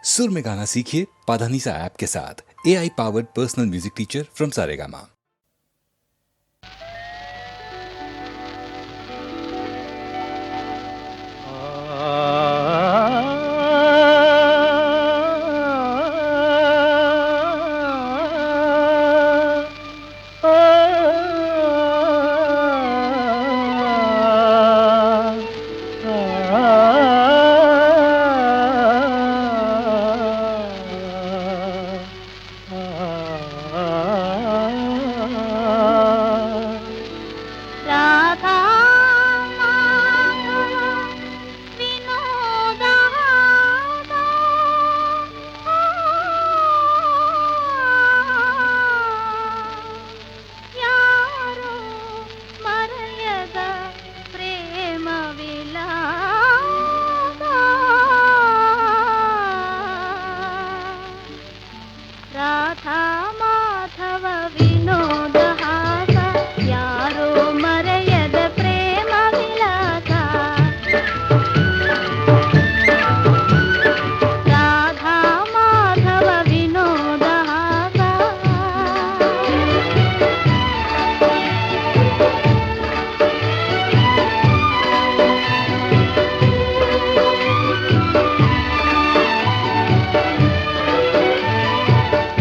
सुर में गाना सीखिए पाधानीसा ऐप के साथ। AI powered personal music teacher from Saregama.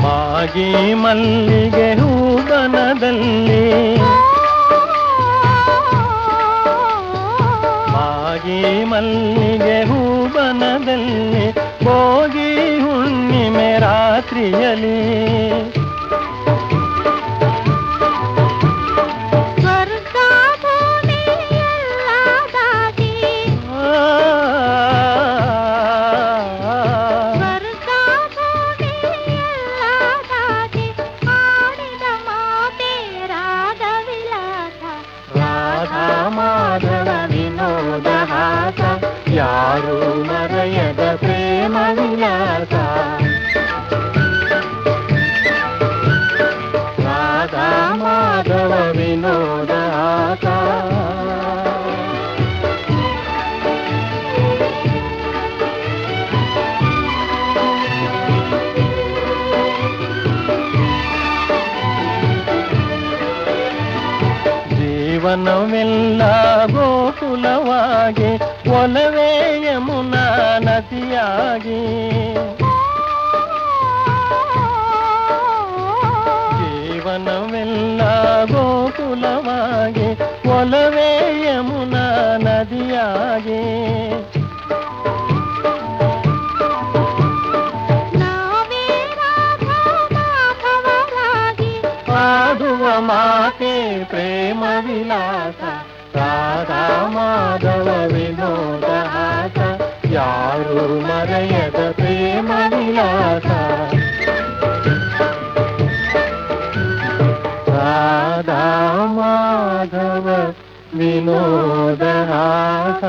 ಮಾಗಿ ಮಲ್ಲಿಗೆ ಹೂಬನದಲ್ಲಿ ಮಾಗಿ ಮಲ್ಲಿಗೆ ಹೂಬನದಲ್ಲಿ ಭೋಗಿ ಹುಣ್ಣಿಮೆ ರಾತ್ರಿಯಲ್ಲಿ ಯಾರು ಮರೆಯದ ಪ್ರೇಮ ವಿಲಾಸ ರಾಧಾ ಮಾಧವ ವಿನೋದ ಆಸ ಜೀವನವೆಲ್ಲ ಗೋಕುಲವಾಗಿ ಒಲವೇ ಯಮುನಾ ನದಿಯಾಗಿ ಜೀವನವೆಲ್ಲ ಗೋಕುಲವಾಗಿ ಒಲವೇ ಯಮುನಾ ನದಿಯಾಗಿ ಆಡುವ ಮಾತೆ ಪ್ರೇಮ ವಿಲಾಸ ರಾಧಾ ಮಾಧವ ವಿನೋದ ಹಾಸ ಯಾರು ಮರೆಯದ ಪ್ರೇಮ ವಿಲಾಸ ರಾಧಾ ಮಾಧವ ವಿನೋದ ಹಾಸ.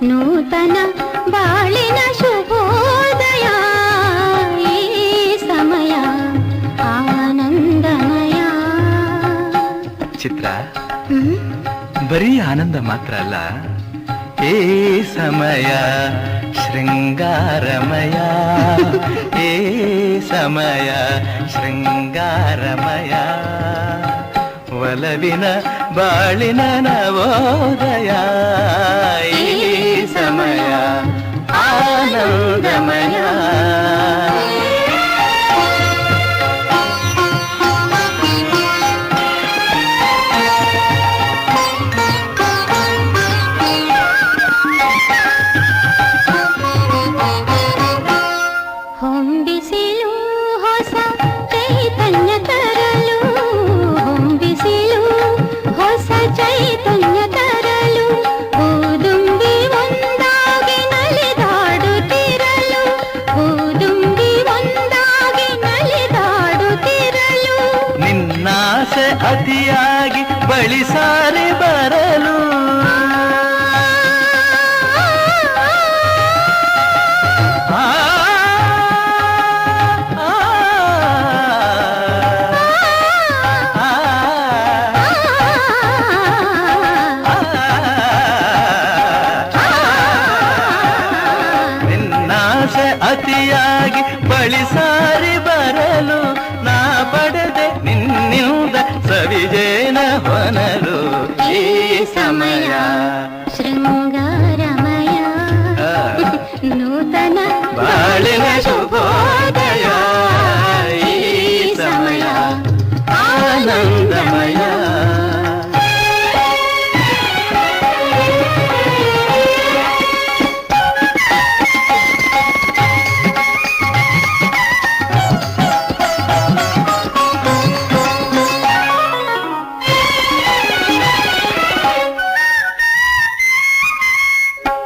ನೂತನ ಬಾಳಿನ ಶುಭೋದಯ ಈ ಸಮಯ ಆನಂದಮಯ. ಚಿತ್ರ ಬರೀ ಆನಂದ ಮಾತ್ರ ಅಲ್ಲ, ಏ ಸಮಯ ಶೃಂಗಾರಮಯ, ಏ ಸಮಯ ಶೃಂಗಾರಮಯ, ಒಲವಿನ ಬಾಳಿನ ನವೋದಯ ಈ ಸಮಯ ಆನಂದಮಯ. ಹೊಂಬಿಸಿಲು ಹೊಸ ಚೈತನ್ಯ ತರಲು, ಹೊಂಬಿಸಿಲು ಹೊಸ ಚೈತನ್ಯ ತರಲು, ಹೂದುಂಬಿ ಒಂದಾಗಿ ನಲಿದಾಡುತ್ತಿರಲು, ಹೂದುಂಬಿ ಒಂದಾಗಿ ನಲಿದಾಡುತ್ತಿರಲು, ನಿನ್ನಾಸೆ ಅತಿಯಾಗಿ ಬಳಿ ಸಾರಿ ಬರಲು, ಅತಿಯಾಗಿ ಬಳಿ ಸಾರಿ ಬರಲು, ನಾ ಪಡೆದೆ ನಿನ್ನಿಂದ ಸವಿಜೇನ ಹೊನಲು ಈ ಸಮಯ ಶೃಂಗಾರಮಯ, ನೂತನ ಬಾಳಿನ ಶುಭೋದಯ ಈ ಸಮಯ ಆನಂದಮಯ.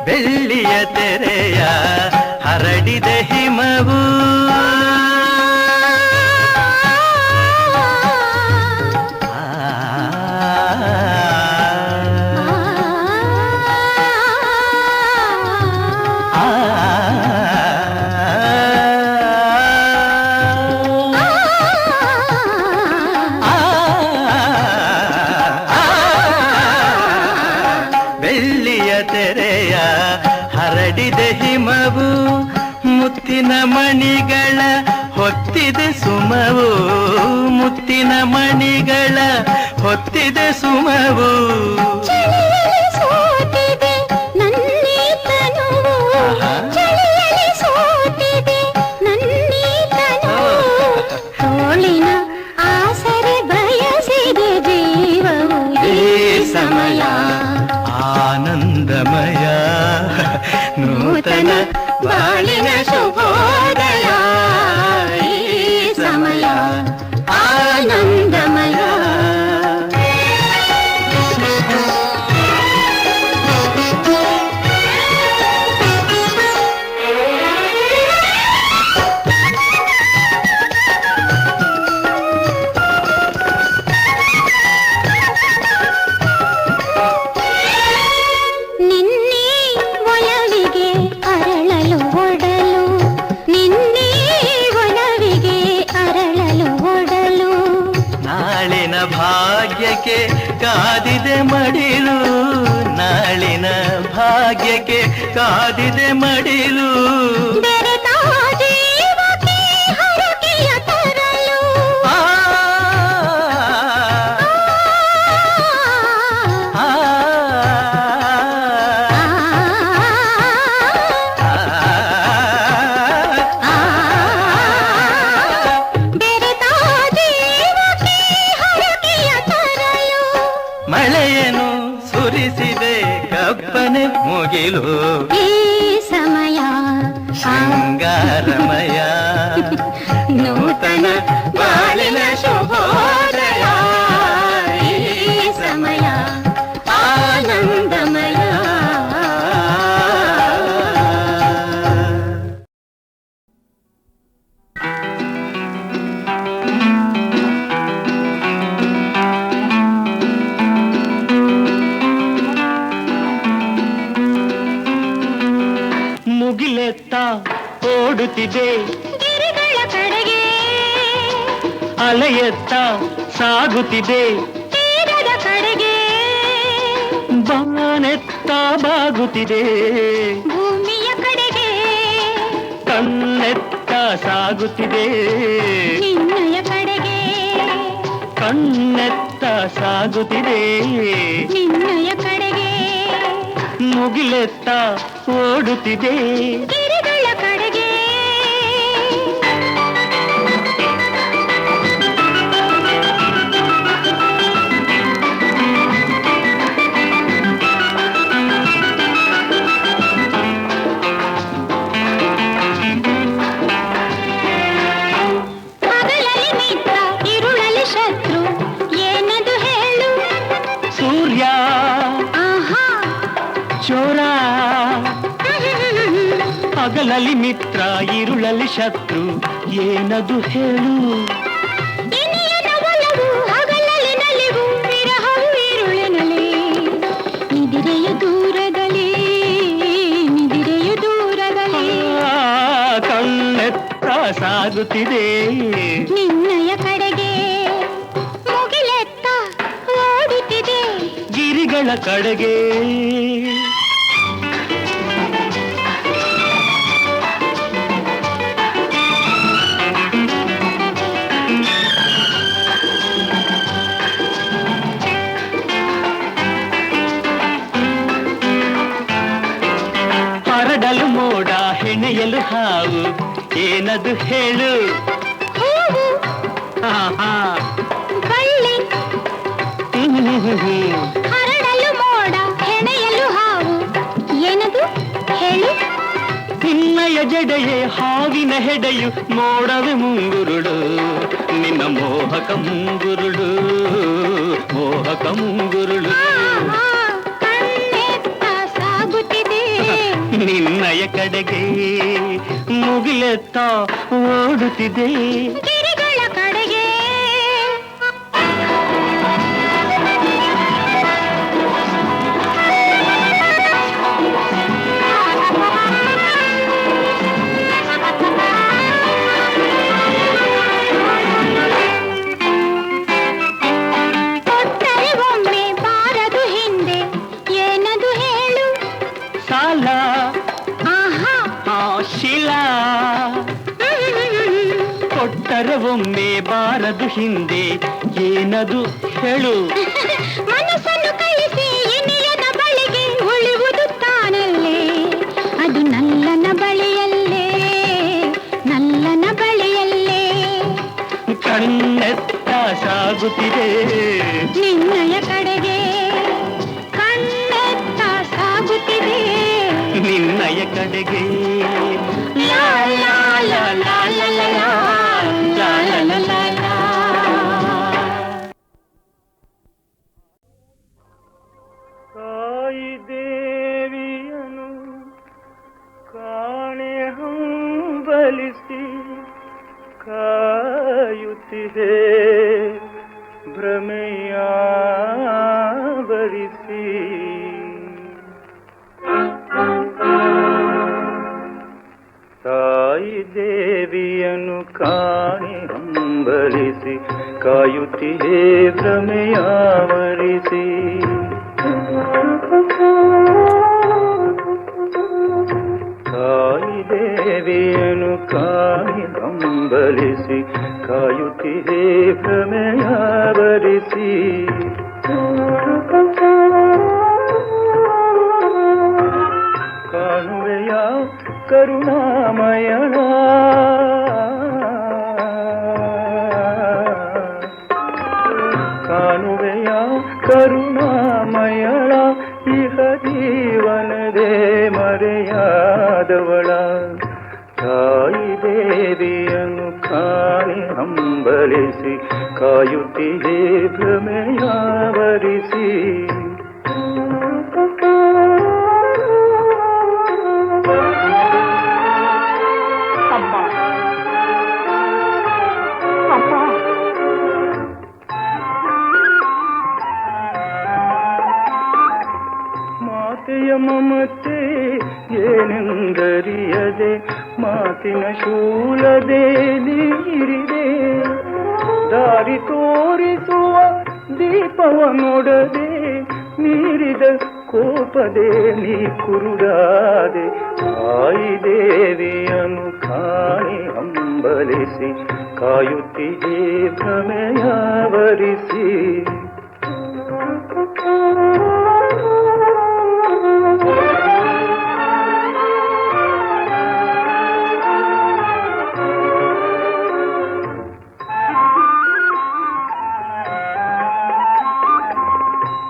ಬೆಳ್ಳಿಯ ತೆರೆಯ ಹರಡಿದ ಹಿಮವು, ಬೆಳ್ಳಿಯ ತೆರೆಯ ಹರಡಿದ ಹಿಮವು, ಮುತ್ತಿನ ಮಣಿಗಳ ಹೊತ್ತಿದೆ ಸುಮವು, ಮುತ್ತಿನ ಮಣಿಗಳ ಹೊತ್ತಿದೆ ಸುಮವು, ಚಳಿಯಲ್ಲಿ ಸೋತಿದೆ ನನ್ನೀ ತನುವು, ಚಳಿಯಲ್ಲಿ ಸೋತಿದೆ ನನ್ನೀ ತನುವು, ತೋಳಿನ ಆಸರೆ ಬಯಸಿದೆ ಜೀವವು ಈ ಸಮಯ ಆನಂದಮಯ, ನೂತನ ಬಾಳಿನ ಶುಭೋದಯ ಈ ಸಮಯ ಆನಂದಮಯ. ನಿನ್ನೆ ಒಲವಿಗೆ ಅರಳಲು ಒಡಲು, ನಿನ್ನೆ ಒಲವಿಗೆ ಅರಳಲು ಒಡಲು, ನಾಳಿನ ಭಾಗ್ಯಕ್ಕೆ ಕಾದಿದೆ ಮಡಿಲು, ನಾಳಿನ ಭಾಗ್ಯಕ್ಕೆ ಕಾದಿದೆ ಮಡಿಲು, ಬೆರೆತ ಜೀವಕ್ಕೆ ಹರಕೆಯ ತರಲು, ಆ, ಆ, ಬೆರೆತ ಜೀವಕ್ಕೆ ಹರಕೆಯ ತರಲು, ಮಳೆಯನ್ನು ಸುರಿಸಿದೆ ಕಪ್ಪನೆ ಮುಗಿಲು ಈ ಸಮಯ ಶೃಂಗಾರಮಯ, ನೂತನ ಬಾಳಿನ ಶುಭೋದಯ ಈ ಸಮಯ ಆನಂದಮಯ. ಓಡುತ್ತಿದೆ ಗಿರಿಗಳ ಕಡೆಗೆ ಅಲೆಯತ್ತ ಸಾಗುತ್ತಿದೆ ತೀರದ ಕಡೆಗೆ ಬಾನೆತ್ತ ಬಾಗುತ್ತಿದೆ ಭೂಮಿಯ ಕಡೆಗೆ ಕಣ್ಣೆತ್ತ ಸಾಗುತ್ತಿದೆ ನಿನ್ನಯ ಕಡೆಗೆ ಕಣ್ಣೆತ್ತ ಸಾಗುತ್ತಿದೆ ನಿನ್ನಯ ಕಡೆಗೆ ಮುಗಿಲೆತ್ತ ಓಡುತ್ತಿದೆ ಗಿರಿಗಳ ಕಡೆಗೆ ಹಗಲಲ್ಲಿ ಮಿತ್ರ ಇರುಳಲ್ಲಿ ಶತ್ರು ಏನದು ಹೇಳು ಸೂರ್ಯ ಆಹಾ ಚೋರ ಹಗಲಲ್ಲಿ ಮಿತ್ರ ಇರುಳಲ್ಲಿ ಶತ್ರು ಏನದು ಹೇಳು ಇನಿಯನ ಒಲವು ಹಗಲಲ್ಲಿ ನಲಿವು ವಿರಹವು ಇರುಳಿನಲ್ಲಿ ನಿದಿರೆಯು ದೂರದಲ್ಲಿ ನಿದಿರೆಯು ದೂರದಲ್ಲಿ ಆ, ಕಣ್ಣೆತ್ತ ಸಾಗುತ್ತಿದೆ ನಿನ್ನಯ ಕಡೆಗೆ ಮುಗಿಲೆತ್ತ ಓಡುತ್ತಿದೆ ಗಿರಿಗಳ ಕಡೆಗೆ ಹರಡಲು ಮೋಡ ಹೆಣೆಯಲು ಹಾವು ಏನದು ಹೇಳು ಹೂವು ಆಹಾ. ಬಳ್ಳಿ ಹ್ಮ್. ಹರಡಲು ಮೋಡ ಹೆಣೆಯಲು ಹಾವು ಏನದು ಹೇಳು ನಿನ್ನಯ ಜಡೆಯೇ ಹಾವಿನ ಹೆಡೆಯು ಮೋಡವೆ ಮುಂಗುರುಳು ನಿನ್ನ ಮೋಹಕ ಮುಂಗುರುಳು ಮೋಹಕ ಮುಂಗುರುಳು ಆಹಾ, ಕಣ್ಣೆತ್ತ ಸಾಗುತ್ತಿದೆ ನಿನ್ನಯ ಕಡೆಗೆ ಮುಗಿಲೆತ್ತ ಓಡುತ್ತಿದೆ ಗಿರಿಗಳ ಕಡೆಗೆ ಕೊಟ್ಟರೆ ಒಮ್ಮೆ ಬಾರದು ಹಿಂದೆ ಏನದು ಹೇಳು ಸಾಲ ಆಹಾ ಶಿಲಾ ಕೊಟ್ಟರೆ ಒಮ್ಮೆ ಬಾರದು ಹಿಂದೆ ಏನದು ಹೇಳು ಮನಸ್ಸನ್ನು ಕಳಿಸಿ ಇನಿಯನ ಬಳಿಗೆ ಉಳಿಯುವುದು ತಾನಲ್ಲೇ ಅದು ನಲ್ಲನ ಬಳಿಯಲ್ಲೇ ನಲ್ಲನ ಬಳಿಯಲ್ಲೇ ಕಣ್ಣೆತ್ತ ಸಾಗುತ್ತಿದೆ ನಿನ್ನಯ ಕಡೆಗೆ ಕಣ್ಣೆತ್ತ ಸಾಗುತ್ತಿದೆ ನಿನ್ನಯ ಕಡೆಗೆ ಲಾ ಲಾ ಲಾ ಲಾ ಲಾ ಲಾ ಲಾ, ಲಾ ಲಾ ಲಾ ಲಾ ಲಾ. ತಾಯಿ ದೇವಿಯನು ಕಾಣೆ ಹಂಬಲಿಸಿ ಕಾಯುತ್ತಿದೆ ಭ್ರಮೆಯ ಬರಿಸಿ ತಾಯಿ ದೇವಿಯನು ಕಾಣೆ ಹಂಬಲಿಸಿ ಕಾಯುತ್ತಿದೆ ಭ್ರಮೆಯಾವರಿಸಿ ತಾಯಿ ದೇವಿಯನು ಕಾಣೆ ಹಂಬಲಿಸಿ ಕಾಯುತ್ತಿದೆ ಭ್ರಮೆಯಾವರಿಸಿ ಕಾಣುವೆಯ ಕರುಣಾಮಯಣ ಕಾಣುವೆಯ ಕರುಣಾಮಯಳ ಇಹ ಜೀವನದೇ ಮರೆಯಾದವಳ ತಾಯಿ ದೇವಿಯನ್ನು ಕಾಣಿ ಹಂಬಲಿಸಿ ಕಾಯುತ್ತಿದೆ ಭ್ರಮೆಯಾವರಿಸಿ ಮಾತೆಯ ಮಮತೆ ಏನೆಂದರಿಯದೆ ಮಾತಿನ ಶೂಲದೆ ನೀರಿದೆ ದಾರಿ ತೋರಿಸುವ ದೀಪವ ನೋಡದೆ ನೀರಿದ ಕೋಪದೆ ನೀ ಕುರುಡಾದೆ ತಾಯಿ ದೇವಿಯನ್ನು ಕಾಣಿ ಹಂಬಲಿಸಿ ಕಾಯುತ್ತಿದೆ ಭ್ರಮೆಯಾವರಿಸಿ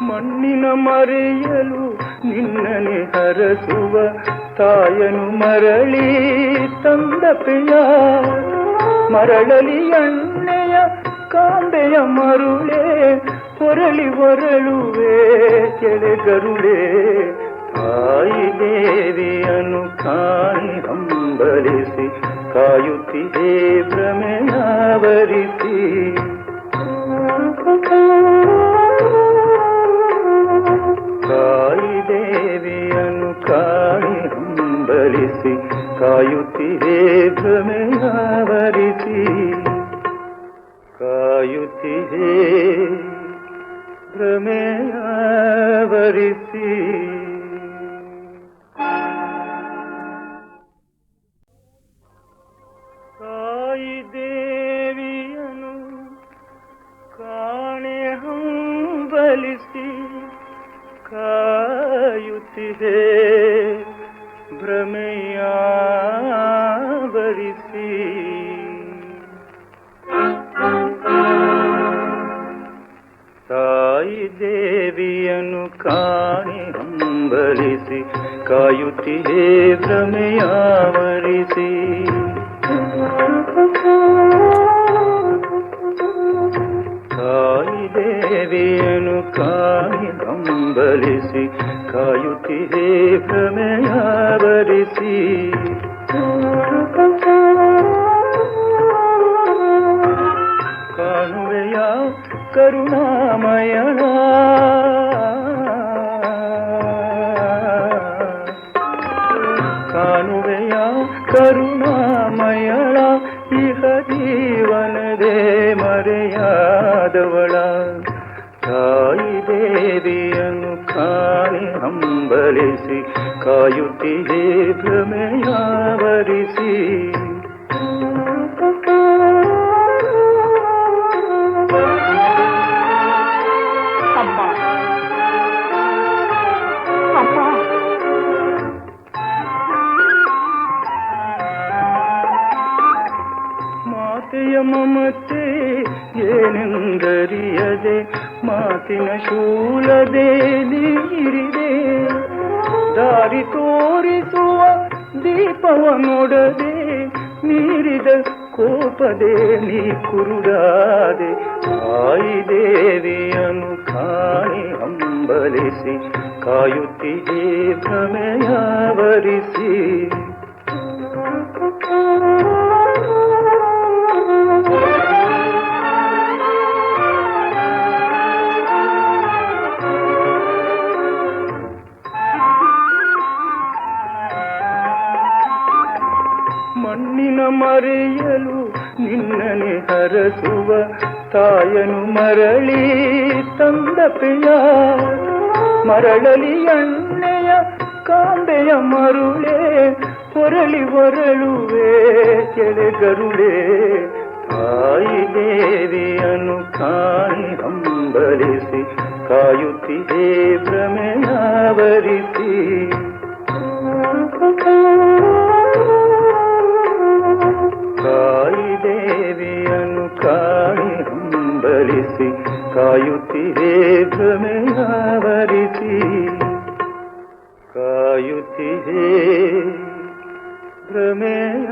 ಮಣ್ಣಿನ ಮರೆಯಲು ನಿನ್ನನೆ ಹರಸುವ ತಾಯನು ಮರಳಿ ತಂದ ಪ್ರಿಯ ಮರಳಲಿ ಎಣ್ಣೆಯ ಕಾಂಬೆಯ ಮರುಳೆ ಹೊರಳಿ ಹೊರಳುವೆ ಕೆಳಗರುಳೆ ತಾಯಿ ದೇವಿಯನ್ನು ಕಾಣಿ ಹಂಬಲಿಸಿ ಕಾಯುತ್ತಿದೆ ಭ್ರಮೆಯಾವರಿಸಿ ತಾಯಿ ದೇವಿಯನ್ನು ಕಾಣಿ ಹಂಬಲಿಸಿ ಕಾಯುತ್ತಿದೆ ಭ್ರಮೆಯಾವರಿಸಿ ಕಾಯುತ್ತಿದೆ ಭ್ರಮೆಯಾವರಿಸಿ ತಾಯಿ ದೇವಿಯನ್ನು ಕಾಣೆ ಹಂಬಲಿಸಿ ಕಾಯುತ್ತಿದೆ ಭ್ರಮೆಯಾವರಿಸಿ ತಾಯಿ ದೇವಿಯನ್ನು ಕಾಣಿ ಹಂಬಲಿಸಿ ಕಾಯುತ್ತಿದೆ ಭ್ರಮೆಯಾವರಿಸಿ ತಾಯಿ ದೇವಿಯನ್ನು ಕಾಣಿ ಹಂಬಲಿಸಿ ಕಾಯುತ್ತಿದೆ ಭ್ರಮೆಯಾವರಿಸಿ ಕಾಣುವೆಯ ಕರುಣಾಮಯಣ ಕಾಣುವೆಯ ಕರುಣಾಮಯಳ ಇಹ ಜೀವನದೇ ಮರೆಯಾದವಳ ತಾಯಿ ದೇವಿಯನ್ನು ಕಾಣಿ ಹಂಬಲಿಸಿ ಕಾಯುತ್ತಿದೆ ಭ್ರಮೆಯಾವರಿಸಿ ಮಾತೆಯ ಮಮತೆ ಏನೆಂದರಿಯದೆ ಮಾತಿನ ಶೂಲದೆ ನೀರಿದೆ ದಾರಿ ತೋರಿಸುವ ದೀಪವ ನೋಡದೆ ನೀರಿದ ಕೋಪದೆ ನೀ ಕುರುಡಾದೆ ತಾಯಿ ದೇವಿಯನ್ನು ಕಾಣಿ ಹಂಬಲಿಸಿ ಕಾಯುತ್ತಿದೆ ಭ್ರಮೆಯಾವರಿಸಿ ಮಣ್ಣಿನ ಮರೆಯಲು ನಿನ್ನನೆ ಹರಸುವ ತಾಯನು ಮರಳಿ ತಂದ ಪ್ರಿಯ ಮರಳಲಿ ಎಣ್ಣೆಯ ಕಾಂಬೆಯ ಮರುಳೆ ಹೊರಳಿ ಹೊರಳುವೆ ಕೆಳಗರುಳೆ ತಾಯಿ ದೇವಿಯನ್ನು ಕಾಣಿ ಹಂಬಲಿಸಿ ಕಾಯುತ್ತಿದೆ ಭ್ರಮೆಯಾವರಿಸಿ ತಾಯಿ ದೇವಿಯನ್ನು ಕಾಣಿ ಹಂಬಲಿಸಿ ಕಾಯುತ್ತಿದೆ ಭ್ರಮೆಯಾವರಿಸಿ ಕಾಯುತ್ತಿದೆ ಭ್ರಮೆಯಾವರಿಸಿ